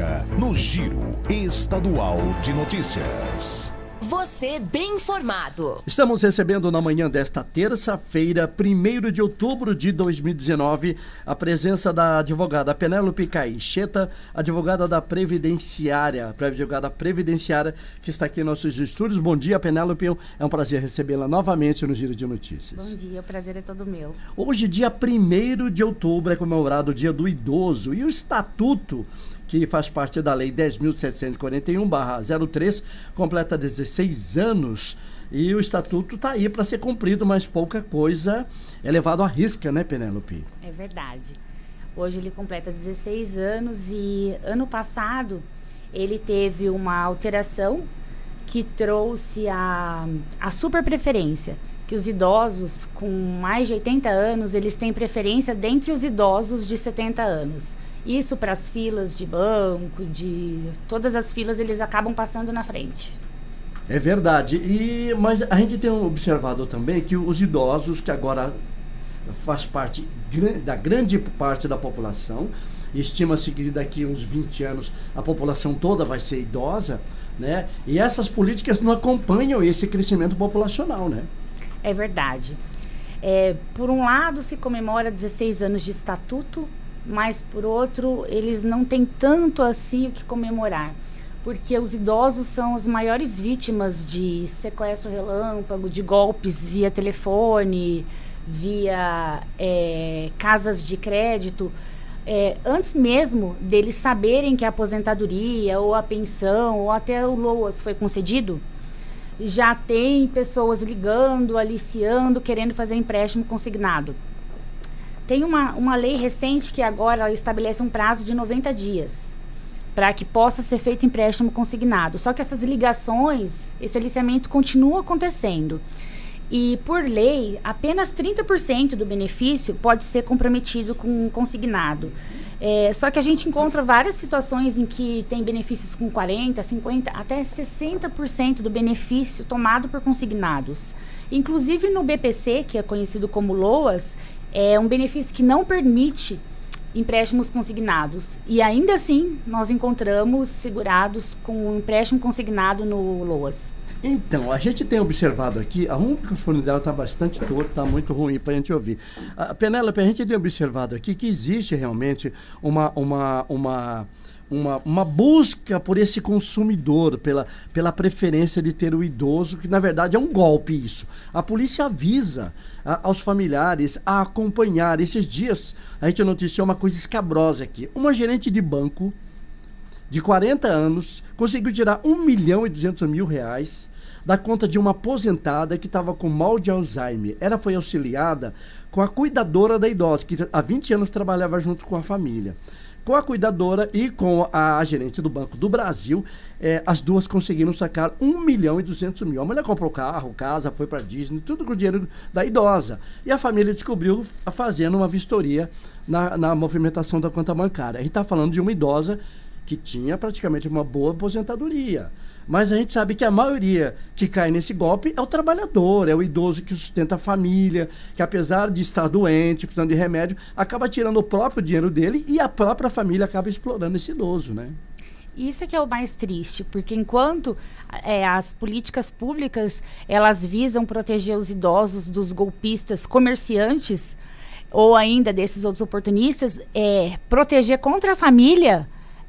agora no Giro Estadual de Notícias. Você bem informado. Estamos recebendo na manhã desta terça-feira, 1º de outubro de 2019, a presença da advogada Penélope Caixeta, advogada da Previdenciária, que está aqui em nossos estúdios. Bom dia, Penélope. É um prazer recebê-la novamente no Giro de Notícias. Bom dia, o prazer é todo meu. Hoje, dia 1º de outubro, é comemorado o Dia do Idoso e o Estatuto, que faz parte da Lei 10.741/03, completa 16 anos e o Estatuto está aí para ser cumprido, mas pouca coisa é levado à risca, né, Penélope? É verdade. Hoje ele completa 16 anos e ano passado ele teve uma alteração que trouxe a superpreferência, que os idosos com mais de 80 anos, eles têm preferência dentre os idosos de 70 anos. Isso para as filas de banco, de todas as filas, eles acabam passando na frente. É verdade. Mas a gente tem observado também que os idosos, que agora faz parte da grande parte da população, estima-se que daqui a uns 20 anos a população toda vai ser idosa, né? E essas políticas não acompanham esse crescimento populacional, né? É verdade. Por um lado, se comemora 16 anos de estatuto, mas por outro, eles não têm tanto assim o que comemorar, porque os idosos são as maiores vítimas de sequestro relâmpago, de golpes via telefone, via casas de crédito. Antes mesmo deles saberem que a aposentadoria, ou a pensão, ou até o LOAS foi concedido, já tem pessoas ligando, aliciando, querendo fazer empréstimo consignado. Tem uma lei recente que agora estabelece um prazo de 90 dias para que possa ser feito empréstimo consignado. Só que essas ligações, esse aliciamento continua acontecendo. E, por lei, apenas 30% do benefício pode ser comprometido com consignado. Só que a gente encontra várias situações em que tem benefícios com 40%, 50%, até 60% do benefício tomado por consignados. Inclusive no BPC, que é conhecido como LOAS, é um benefício que não permite empréstimos consignados. E ainda assim, nós encontramos segurados com um empréstimo consignado no LOAS. Então, a gente tem observado aqui, o microfone dela está bastante torto, está muito ruim para a gente ouvir. Penélope, a gente tem observado aqui que existe realmente uma busca por esse consumidor, pela preferência de ter o idoso, que na verdade é um golpe isso. A polícia avisa aos familiares a acompanhar. Esses dias a gente noticiou uma coisa escabrosa aqui. Uma gerente de banco de 40 anos conseguiu tirar R$1.200.000 da conta de uma aposentada que estava com mal de Alzheimer. Ela foi auxiliada com a cuidadora da idosa, que há 20 anos trabalhava junto com a família. Com a cuidadora e com a gerente do Banco do Brasil, as duas conseguiram sacar R$1.200.000. A mulher comprou carro, casa, foi para Disney, tudo com o dinheiro da idosa. E a família descobriu fazendo uma vistoria na movimentação da conta bancária. A gente está falando de uma idosa que tinha praticamente uma boa aposentadoria. Mas a gente sabe que a maioria que cai nesse golpe é o trabalhador, é o idoso que sustenta a família, que apesar de estar doente, precisando de remédio, acaba tirando o próprio dinheiro dele e a própria família acaba explorando esse idoso, né? Isso é que é o mais triste, porque enquanto as políticas públicas, elas visam proteger os idosos dos golpistas comerciantes, ou ainda desses outros oportunistas, proteger contra a família,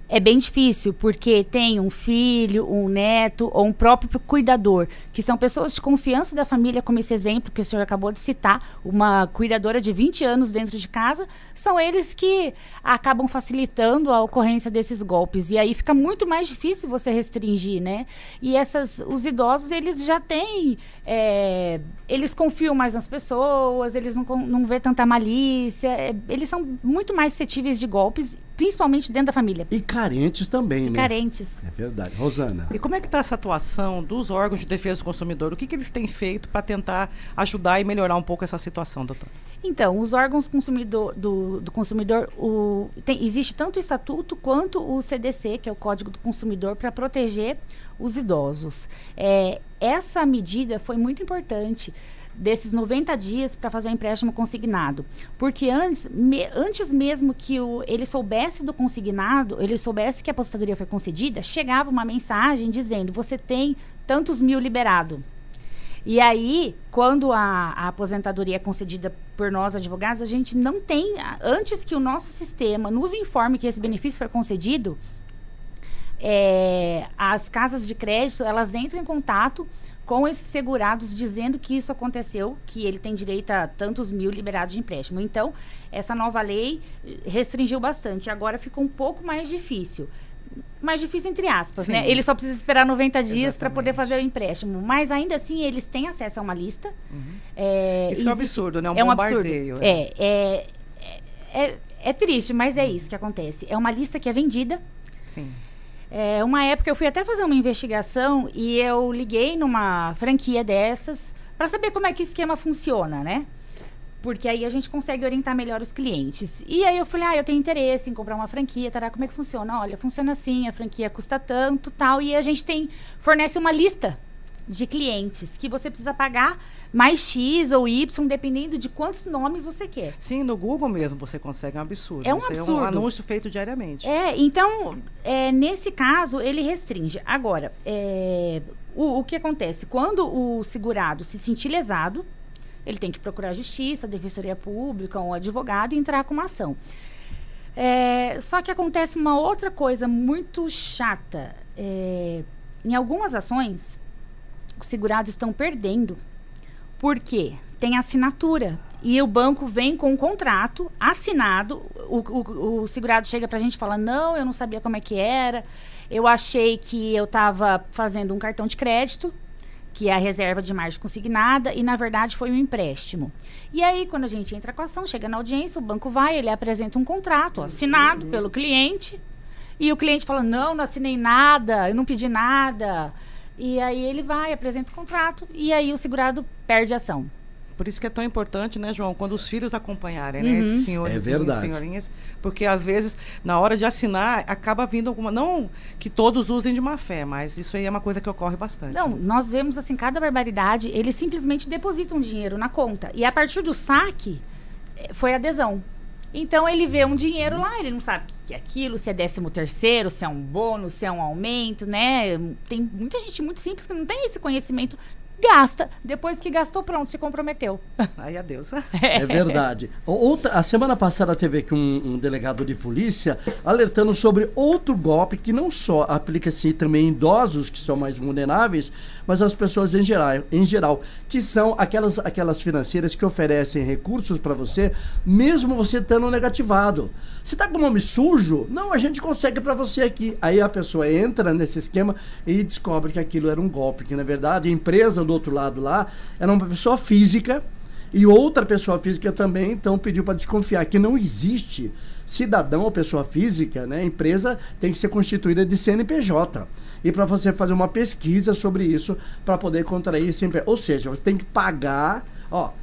é bem difícil, porque tem um filho, um neto ou um próprio cuidador, que são pessoas de confiança da família, como esse exemplo que o senhor acabou de citar, uma cuidadora de 20 anos dentro de casa, são eles que acabam facilitando a ocorrência desses golpes. E aí fica muito mais difícil você restringir, né? E os idosos, eles já têm, eles confiam mais nas pessoas, eles não vê tanta malícia, eles são muito mais suscetíveis de golpes, principalmente dentro da família. E carentes também, né? Carentes. É verdade. Rosana. E como é que está essa atuação dos órgãos de defesa do consumidor? O que eles têm feito para tentar ajudar e melhorar um pouco essa situação, doutor? Então, os órgãos do consumidor, existe tanto o Estatuto quanto o CDC, que é o Código do Consumidor, para proteger os idosos. Essa medida foi muito importante. desses 90 dias para fazer o empréstimo consignado. Porque antes mesmo que ele soubesse do consignado, ele soubesse que a aposentadoria foi concedida, chegava uma mensagem dizendo, você tem tantos mil liberado. E aí, quando a aposentadoria é concedida por nós, advogados, a gente não tem, antes que o nosso sistema nos informe que esse benefício foi concedido, as casas de crédito, elas entram em contato com esses segurados dizendo que isso aconteceu, que ele tem direito a tantos mil liberados de empréstimo. Então, essa nova lei restringiu bastante. Agora ficou um pouco mais difícil. Mais difícil entre aspas, Sim. né? Ele só precisa esperar 90 dias para poder fazer o empréstimo. Mas ainda assim, eles têm acesso a uma lista. Isso é um absurdo, né? É um bombardeio. absurdo. É triste, mas é isso que acontece. É uma lista que é vendida. Sim. Uma época eu fui até fazer uma investigação e eu liguei numa franquia dessas para saber como é que o esquema funciona, né? Porque aí a gente consegue orientar melhor os clientes. E aí eu falei, eu tenho interesse em comprar uma franquia, como é que funciona? Olha, funciona assim, a franquia custa tanto, tal, e a gente fornece uma lista de clientes que você precisa pagar mais X ou Y, dependendo de quantos nomes você quer. Sim, no Google mesmo você consegue, é um absurdo. É um Isso absurdo. É um anúncio feito diariamente. Então, nesse caso, ele restringe. Agora, o que acontece? Quando o segurado se sentir lesado, ele tem que procurar a justiça, a defensoria pública, um advogado e entrar com uma ação. Só que acontece uma outra coisa muito chata. Em algumas ações, os segurados estão perdendo. Por quê? Tem assinatura. E o banco vem com um contrato assinado. O segurado chega pra gente e fala, não, eu não sabia como é que era. Eu achei que eu estava fazendo um cartão de crédito, que é a reserva de margem consignada, e na verdade foi um empréstimo. E aí, quando a gente entra com a ação, chega na audiência, o banco ele apresenta um contrato assinado pelo cliente, e o cliente fala, não assinei nada, eu não pedi nada. E aí ele apresenta o contrato, e aí o segurado perde a ação. Por isso que é tão importante, né, João, quando os filhos acompanharem, né, esses senhores É verdade. e senhorinhas, porque às vezes, na hora de assinar, acaba vindo alguma, não que todos usem de má fé, mas isso aí é uma coisa que ocorre bastante. Não, né? nós vemos assim, cada barbaridade, eles simplesmente depositam dinheiro na conta, e a partir do saque, foi adesão. Então ele vê um dinheiro lá, ele não sabe o que é aquilo, se é 13º, se é um bônus, se é um aumento, né? Tem muita gente muito simples que não tem esse conhecimento, gasta. Depois que gastou, pronto, se comprometeu. Aí adeus. É verdade. A semana passada teve aqui um delegado de polícia alertando sobre outro golpe que não só aplica-se também em idosos que são mais vulneráveis, mas as pessoas em geral, que são aquelas financeiras que oferecem recursos para você, mesmo você estando negativado. Você está com o nome sujo? Não, a gente consegue para você aqui. Aí a pessoa entra nesse esquema e descobre que aquilo era um golpe, que na verdade a empresa do outro lado lá era uma pessoa física e outra pessoa física também, então pediu para desconfiar que não existe cidadão ou pessoa física, né? A empresa tem que ser constituída de CNPJ. E para você fazer uma pesquisa sobre isso para poder contrair sempre, ou seja, você tem que pagar,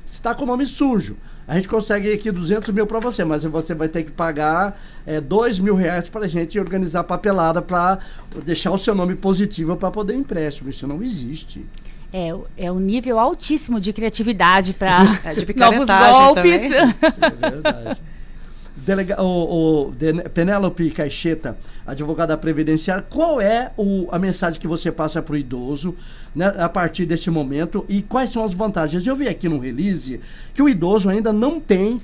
você está com o nome sujo. A gente consegue aqui 200 mil para você, mas você vai ter que pagar R$2.000 para a gente organizar a papelada para deixar o seu nome positivo para poder empréstimo. Isso não existe. É um nível altíssimo de criatividade para de novos golpes. É verdade. Penélope Caixeta, advogada previdenciária, qual é a mensagem que você passa para o idoso, né, a partir desse momento, e quais são as vantagens? Eu vi aqui no release que o idoso ainda não tem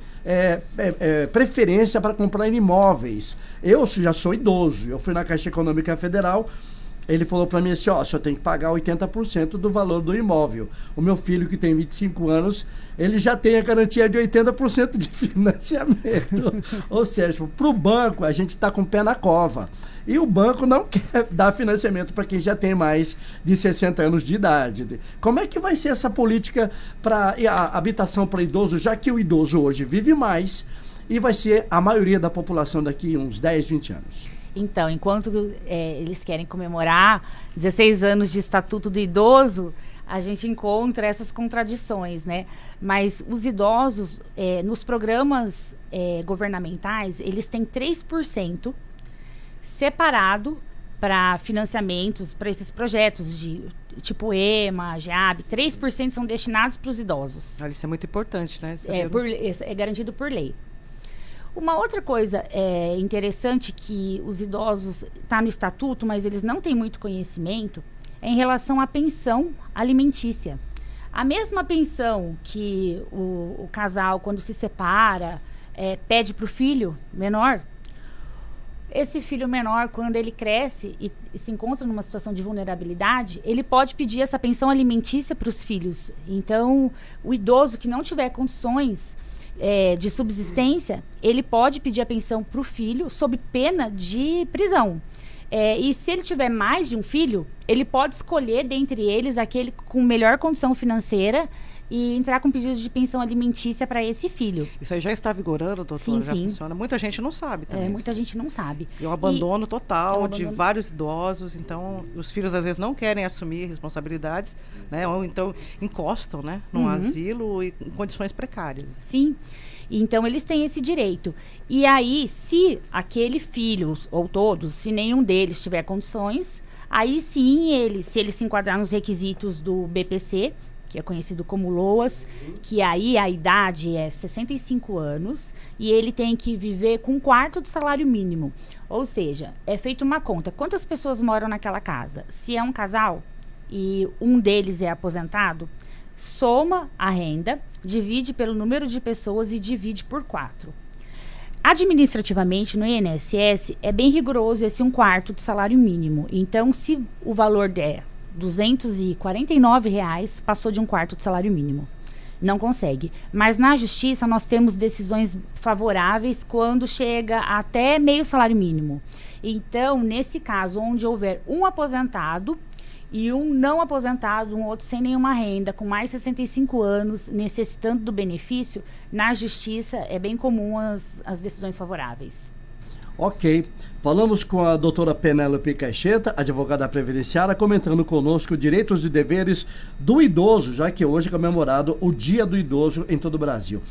preferência para comprar imóveis. Eu já sou idoso, eu fui na Caixa Econômica Federal. Ele falou para mim assim, só tem que pagar 80% do valor do imóvel. O meu filho, que tem 25 anos, ele já tem a garantia de 80% de financiamento. Ou seja, para o banco, a gente está com o pé na cova. E o banco não quer dar financiamento para quem já tem mais de 60 anos de idade. Como é que vai ser essa política para a habitação para idoso, já que o idoso hoje vive mais e vai ser a maioria da população daqui uns 10, 20 anos? Então, enquanto eles querem comemorar 16 anos de Estatuto do Idoso, a gente encontra essas contradições, né? Mas os idosos, nos programas governamentais, eles têm 3% separado para financiamentos para esses projetos de tipo EMA, GEAB. 3% são destinados para os idosos. Isso é muito importante, né? É garantido por lei. Uma outra coisa interessante que os idosos está no estatuto, mas eles não têm muito conhecimento, é em relação à pensão alimentícia. A mesma pensão que o casal, quando se separa, pede para o filho menor, esse filho menor, quando ele cresce e se encontra numa situação de vulnerabilidade, ele pode pedir essa pensão alimentícia para os filhos. Então, o idoso que não tiver condições de subsistência, ele pode pedir a pensão para o filho sob pena de prisão. E se ele tiver mais de um filho, ele pode escolher dentre eles aquele com melhor condição financeira e entrar com pedido de pensão alimentícia para esse filho. Isso aí já está vigorando, doutora? Sim, já funciona? Muita gente não sabe também. Muita gente não sabe. E um abandono total de vários idosos. Então, os filhos às vezes não querem assumir responsabilidades, né? Ou então encostam, né? Num asilo e em condições precárias. Sim. Então, eles têm esse direito. E aí, se aquele filho, ou todos, se nenhum deles tiver condições, aí sim, se ele se enquadrar nos requisitos do BPC, que é conhecido como LOAS, que aí a idade é 65 anos, e ele tem que viver com 1/4 do salário mínimo. Ou seja, é feita uma conta. Quantas pessoas moram naquela casa? Se é um casal e um deles é aposentado, soma a renda, divide pelo número de pessoas e divide por 4. Administrativamente, no INSS, é bem rigoroso esse 1/4 do salário mínimo. Então, se o valor der R$249, passou de 1/4 do salário mínimo. Não consegue. Mas na justiça nós temos decisões favoráveis quando chega até meio salário mínimo. Então, nesse caso, onde houver um aposentado e um não aposentado, um outro sem nenhuma renda, com mais de 65 anos, necessitando do benefício, na justiça é bem comum as decisões favoráveis. Ok. Falamos com a doutora Penélope Caixeta, advogada previdenciária, comentando conosco direitos e deveres do idoso, já que hoje é comemorado o Dia do Idoso em todo o Brasil.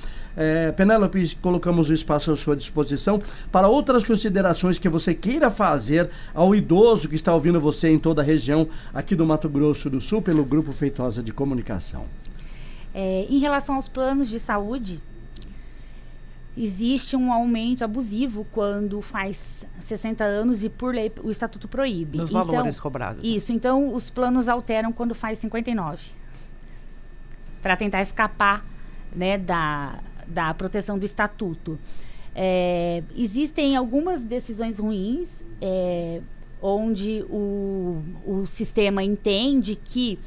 Penélope, colocamos o espaço à sua disposição para outras considerações que você queira fazer ao idoso que está ouvindo você em toda a região aqui do Mato Grosso do Sul, pelo Grupo Feitosa de Comunicação. Em relação aos planos de saúde, existe um aumento abusivo quando faz 60 anos e por lei o estatuto proíbe. Nos valores cobrados. Isso, então os planos alteram quando faz 59. Para tentar escapar, né, da proteção do estatuto. Existem algumas decisões ruins, onde o sistema entende que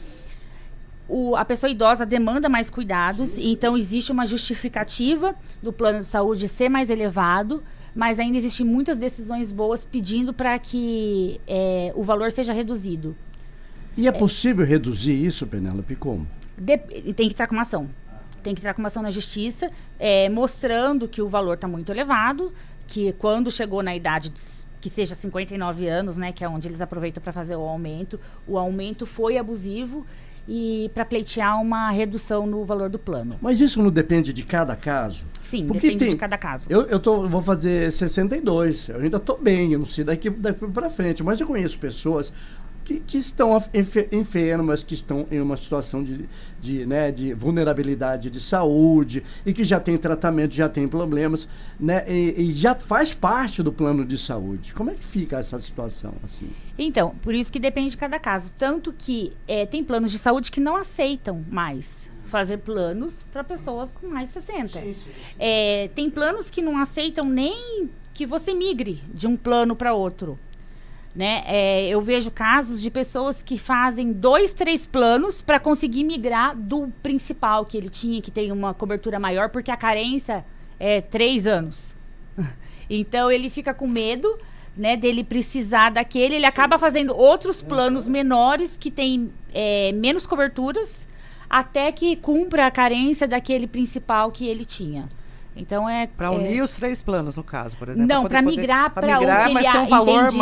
a pessoa idosa demanda mais cuidados, então existe uma justificativa do plano de saúde ser mais elevado, mas ainda existem muitas decisões boas pedindo para que o valor seja reduzido. E é possível reduzir isso, Penélope, como? Tem que entrar com uma ação. Tem que entrar com uma ação na justiça, mostrando que o valor está muito elevado, que quando chegou na idade que seja 59 anos, né, que é onde eles aproveitam para fazer o aumento foi abusivo, e para pleitear uma redução no valor do plano. Mas isso não depende de cada caso? Sim, depende de cada caso. Eu vou fazer 62, eu ainda estou bem, eu não sei daqui para frente, mas eu conheço pessoas que estão enfermas, que estão em uma situação de vulnerabilidade de saúde e que já tem tratamento, já tem problemas, né, e já faz parte do plano de saúde. Como é que fica essa situação, assim? Então, por isso que depende de cada caso. Tanto que tem planos de saúde que não aceitam mais fazer planos para pessoas com mais de 60. Sim. Tem planos que não aceitam nem que você migre de um plano para outro. Né? Eu vejo casos de pessoas que fazem 2, 3 planos para conseguir migrar do principal que ele tinha, que tem uma cobertura maior, porque a carência é 3 anos. Então ele fica com medo, né, dele precisar daquele, ele acaba fazendo outros planos menores que tem menos coberturas, até que cumpra a carência daquele principal que ele tinha. Então para unir os 3 planos, no caso, por exemplo. Não, para migrar para um que mas tem um valor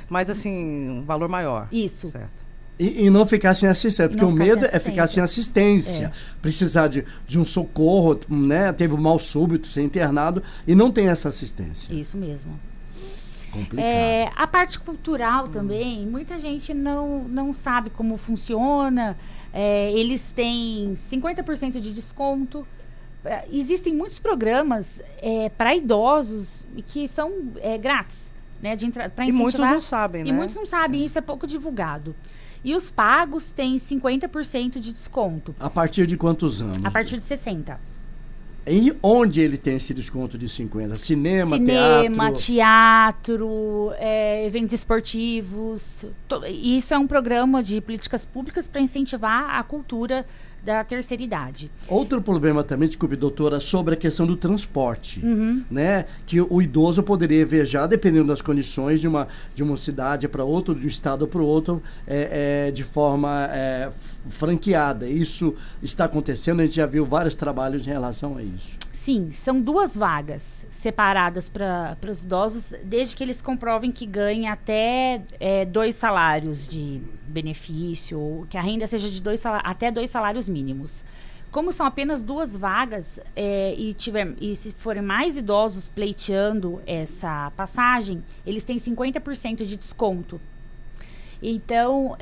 mais assim, um valor maior. Isso. Certo. E não ficar sem assistência, porque o medo é ficar sem assistência. Precisar de um socorro, né? Teve um mal súbito, ser internado e não tem essa assistência. Isso mesmo. complicado. A parte cultural também, muita gente não sabe como funciona. Eles têm 50% de desconto. Existem muitos programas para idosos que são grátis, né, para incentivar. E muitos não sabem, né? E muitos não sabem, isso é pouco divulgado. E os pagos têm 50% de desconto. A partir de quantos anos? A partir de 60. E onde ele tem esse desconto de 50? Cinema, teatro, eventos esportivos. Isso é um programa de políticas públicas para incentivar a cultura da terceira idade. Outro problema também, desculpe, doutora, sobre a questão do transporte, né? Que o idoso poderia viajar, dependendo das condições, de uma cidade para outra, de um estado para o outro, de forma franqueada. Isso está acontecendo, a gente já viu vários trabalhos em relação a isso. Sim, são 2 vagas separadas para os idosos, desde que eles comprovem que ganhem até 2 salários de benefício, ou que a renda seja de até 2 salários mínimos. Como são apenas 2 vagas, e se forem mais idosos pleiteando essa passagem, eles têm 50% de desconto. Então,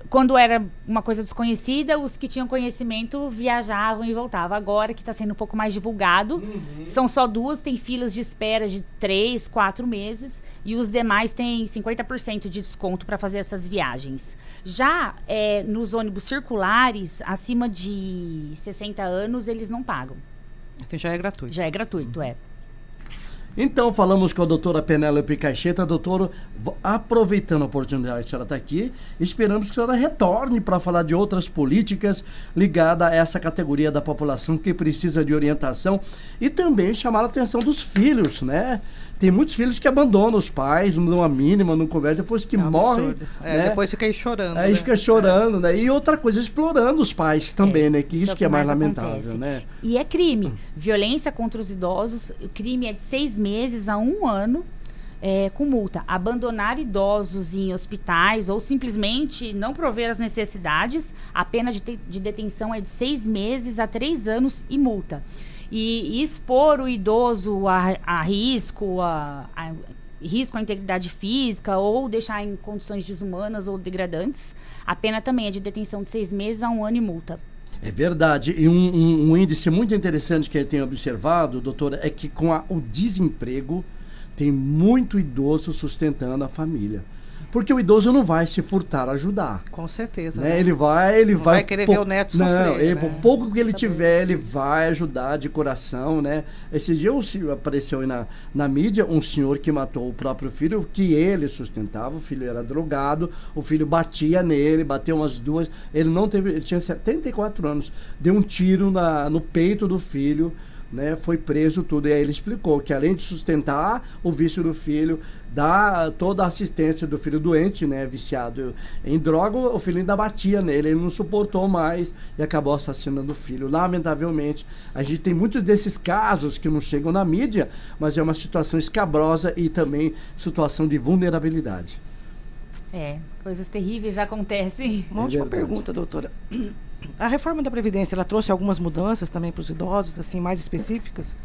quando era uma coisa desconhecida, os que tinham conhecimento viajavam e voltavam. Agora que está sendo um pouco mais divulgado, são só 2, tem filas de espera de 3, 4 meses, e os demais têm 50% de desconto para fazer essas viagens. Já nos ônibus circulares, acima de 60 anos, eles não pagam. Assim, já é gratuito. Já é gratuito, Então, falamos com a doutora Penélope Caixeta. Doutora, aproveitando a oportunidade que a senhora está aqui, esperamos que a senhora retorne para falar de outras políticas ligadas a essa categoria da população que precisa de orientação e também chamar a atenção dos filhos, né? Tem muitos filhos que abandonam os pais, não dão a mínima, não conversam, depois que morrem. Né? Depois fica aí chorando. Aí né? fica chorando, né? E outra coisa, explorando os pais também, né? Que isso que é mais lamentável, acontece. Né? E é crime. Violência contra os idosos, o crime é de 6 meses a 1 ano, com multa. Abandonar idosos em hospitais ou simplesmente não prover as necessidades, a pena de detenção é de 6 meses a 3 anos e multa. E expor o idoso a risco, risco à integridade física ou deixar em condições desumanas ou degradantes, a pena também é de detenção de 6 meses a 1 ano e multa. É verdade. E um índice muito interessante que eu tenho observado, doutora, é que com o desemprego tem muito idoso sustentando a família. Porque o idoso não vai se furtar a ajudar. Com certeza. Né? Né? Ele vai querer ver o neto sofrer. O pouco que ele tiver, ele vai ajudar de coração, né? Esse dia apareceu aí na mídia um senhor que matou o próprio filho, que ele sustentava, o filho era drogado, o filho batia nele, bateu umas 2, ele tinha 74 anos, deu um tiro no peito do filho, né, foi preso tudo, e aí ele explicou que além de sustentar o vício do filho, dá toda a assistência do filho doente, né, viciado em droga, o filho ainda batia nele, ele não suportou mais e acabou assassinando o filho. Lamentavelmente, a gente tem muitos desses casos que não chegam na mídia, mas é uma situação escabrosa e também situação de vulnerabilidade. Coisas terríveis acontecem. Uma última pergunta, doutora. A reforma da Previdência, ela trouxe algumas mudanças também para os idosos, assim, mais específicas?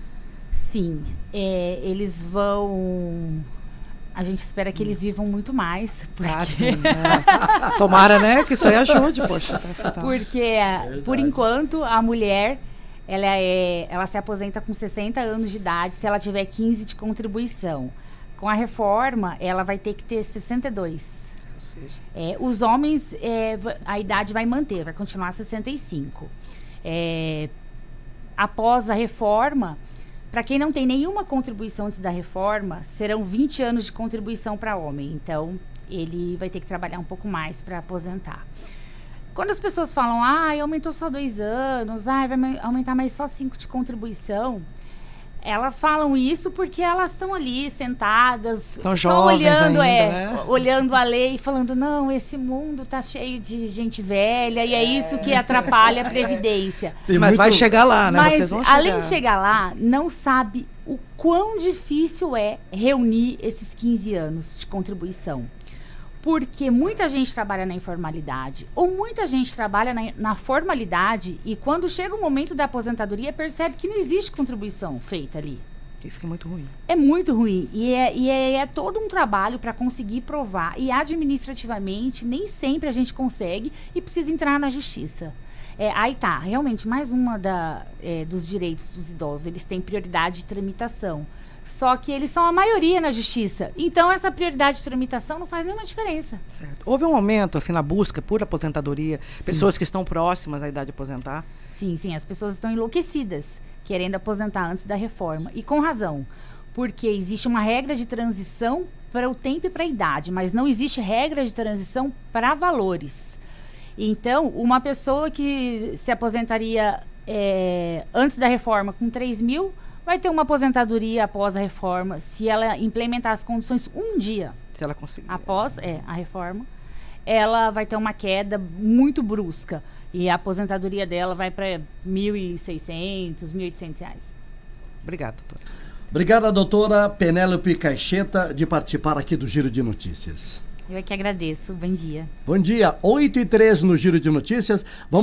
Sim, eles vão... A gente espera que eles vivam muito mais. Porque... sim. Tomara, né, que isso aí ajude, poxa. Porque, por enquanto, a mulher, ela se aposenta com 60 anos de idade se ela tiver 15 de contribuição. Com a reforma, ela vai ter que ter 62. Os homens, a idade vai manter, vai continuar 65. Após a reforma, para quem não tem nenhuma contribuição antes da reforma, serão 20 anos de contribuição para homem. Então, ele vai ter que trabalhar um pouco mais para aposentar. Quando as pessoas falam, aumentou só 2 anos, vai aumentar mais só 5 de contribuição... Elas falam isso porque elas estão ali sentadas, estão jovens olhando, ainda, né? olhando a lei e falando, não, esse mundo tá cheio de gente velha e é isso que atrapalha a Previdência. Mas vai chegar lá, né? Mas vocês vão chegar. Além de chegar lá, não sabe o quão difícil é reunir esses 15 anos de contribuição. Porque muita gente trabalha na informalidade ou muita gente trabalha na formalidade e quando chega o momento da aposentadoria percebe que não existe contribuição feita ali. Isso que é muito ruim. É muito ruim. E é todo um trabalho para conseguir provar. E administrativamente, nem sempre a gente consegue e precisa entrar na justiça. Aí tá, realmente, mais uma dos direitos dos idosos. Eles têm prioridade de tramitação. Só que eles são a maioria na justiça. Então, essa prioridade de tramitação não faz nenhuma diferença. Certo. Houve um aumento, assim, na busca por aposentadoria, pessoas que estão próximas à idade de aposentar? Sim, as pessoas estão enlouquecidas, querendo aposentar antes da reforma. E com razão, porque existe uma regra de transição para o tempo e para a idade, mas não existe regra de transição para valores. Então, uma pessoa que se aposentaria antes da reforma com 3 mil, vai ter uma aposentadoria após a reforma, se ela implementar as condições um dia. Se ela conseguir. Após a reforma, ela vai ter uma queda muito brusca. E a aposentadoria dela vai para R$ 1.600, R$ 1.800. Obrigada, doutora. Obrigada, doutora Penélope Caixeta, de participar aqui do Giro de Notícias. Eu é que agradeço. Bom dia. Bom dia, 8h03 no Giro de Notícias. Vamos